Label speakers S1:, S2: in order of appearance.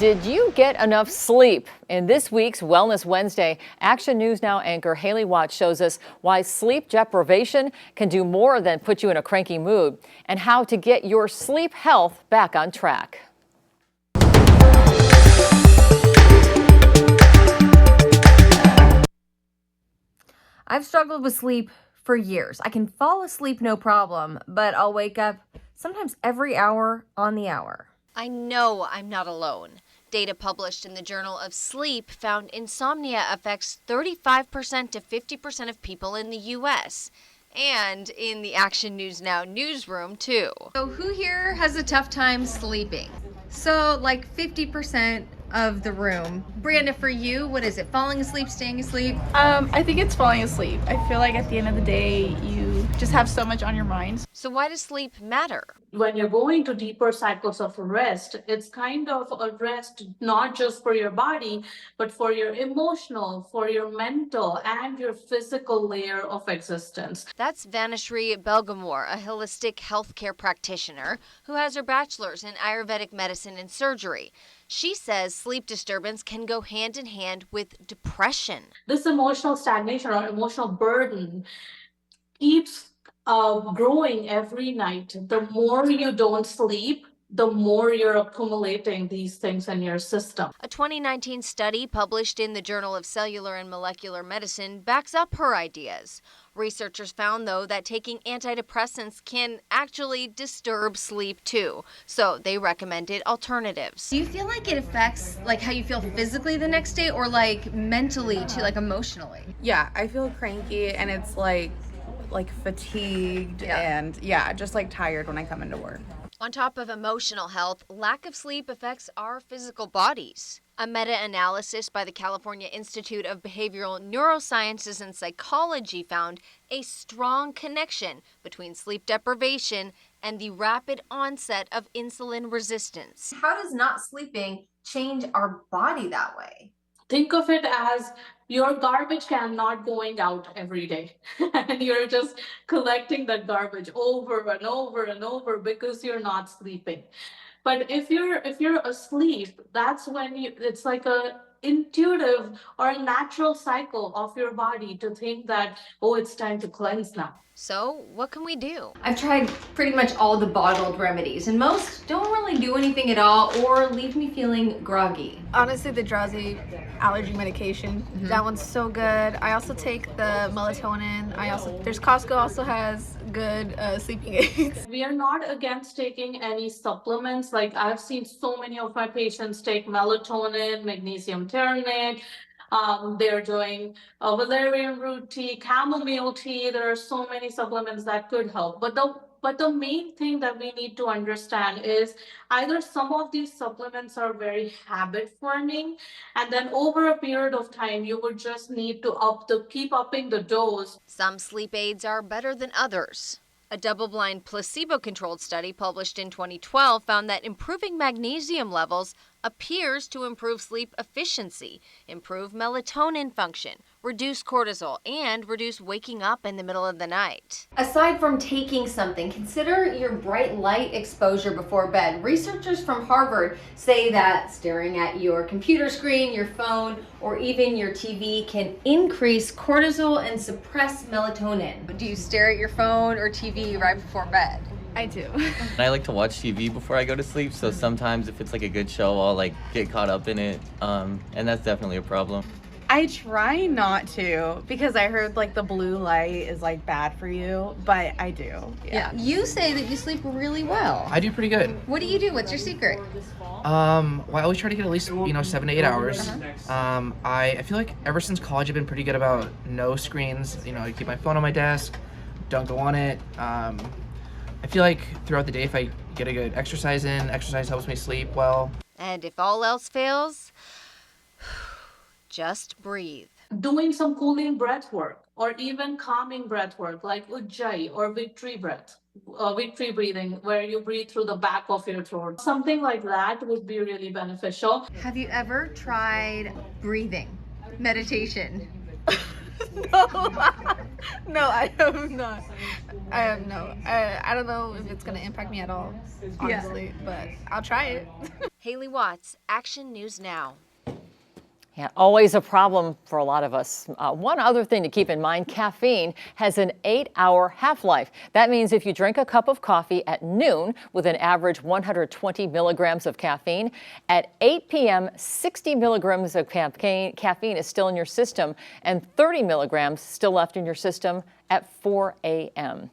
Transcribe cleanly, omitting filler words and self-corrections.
S1: Did you get enough sleep? In this week's Wellness Wednesday, Action News Now anchor Hayley Watts shows us why sleep deprivation can do more than put you in a cranky mood and how to get your sleep health back on track.
S2: I've struggled with sleep for years. I can fall asleep no problem, but I'll wake up sometimes every hour on the hour.
S3: I know I'm not alone. Data published in the Journal of Sleep found insomnia affects 35% to 50% of people in the U.S. and in the Action News Now newsroom, too.
S2: So who here has a tough time sleeping? So like 50% of the room. Brianna, for you, what is it? Falling asleep, staying asleep?
S4: I think it's falling asleep. I feel like at the end of the day, you just have so much on your mind.
S3: So why does sleep matter?
S5: When you're going to deeper cycles of rest, it's kind of a rest not just for your body, but for your emotional, for your mental, and your physical layer of existence.
S3: That's Vanishri Belgamore, a holistic healthcare practitioner who has her bachelor's in Ayurvedic medicine and surgery. She says sleep disturbance can go hand in hand with depression.
S5: This emotional stagnation or emotional burden keeps growing every night. The more you don't sleep, the more you're accumulating these things in your system.
S3: A 2019 study published in the Journal of Cellular and Molecular Medicine backs up her ideas. Researchers found, though, that taking antidepressants can actually disturb sleep, too. So they recommended alternatives.
S2: Do you feel like it affects like how you feel physically the next day or like mentally too, like emotionally?
S6: Yeah, I feel cranky and it's like fatigued and just like tired when I come into work.
S3: On top of emotional health, lack of sleep affects our physical bodies. A meta-analysis by the California Institute of Behavioral Neurosciences and Psychology found a strong connection between sleep deprivation and the rapid onset of insulin resistance.
S2: How does not sleeping change our body that way?
S5: Think of it as your garbage can not going out every day and you're just collecting that garbage over and over and over because you're not sleeping. But if you're asleep, that's when it's like a intuitive or a natural cycle of your body to think that, oh, it's time to cleanse now.
S3: So what can we do?
S2: I've tried pretty much all the bottled remedies and most don't really do anything at all or leave me feeling groggy.
S4: Honestly, the drowsy allergy medication, that one's so good. I also take the melatonin. There's Costco also has good sleeping aids.
S5: We are not against taking any supplements. Like I've seen so many of my patients take melatonin, magnesium ternate. They're doing valerian root tea, chamomile tea. There are so many supplements that could help. But the main thing that we need to understand is either some of these supplements are very habit forming, and then over a period of time, you would just need to keep upping the dose.
S3: Some sleep aids are better than others. A double-blind placebo-controlled study published in 2012 found that improving magnesium levels appears to improve sleep efficiency, improve melatonin function, reduce cortisol, and reduce waking up in the middle of the night.
S2: Aside from taking something, consider your bright light exposure before bed. Researchers from Harvard say that staring at your computer screen, your phone, or even your TV can increase cortisol and suppress melatonin. Do you stare at your phone or TV right before bed?
S4: I do.
S7: I like to watch TV before I go to sleep, so sometimes if it's like a good show, I'll like get caught up in it, and that's definitely a problem.
S6: I try not to because I heard like the blue light is like bad for you, but I do. Yeah.
S2: You say that you sleep really well.
S8: I do pretty good.
S2: What do you do? What's your secret?
S8: Well, I always try to get at least 7 to 8 hours. I feel like ever since college I've been pretty good about no screens. I keep my phone on my desk, don't go on it. I feel like throughout the day, if I get a good exercise in, exercise helps me sleep well.
S3: And if all else fails, just breathe.
S5: Doing some cooling breath work or even calming breath work like Ujjayi or victory breathing, where you breathe through the back of your throat. Something like that would be really beneficial.
S2: Have you ever tried breathing, meditation?
S4: No, no, I have not. I have no. I don't know if it's gonna impact me at all, honestly, but I'll try it.
S3: Hayley Watts, Action News Now.
S1: Yeah, always a problem for a lot of us. One other thing to keep in mind, caffeine has an 8-hour half-life. That means if you drink a cup of coffee at noon with an average 120 milligrams of caffeine, at 8 p.m., 60 milligrams of caffeine is still in your system and 30 milligrams still left in your system at 4 a.m.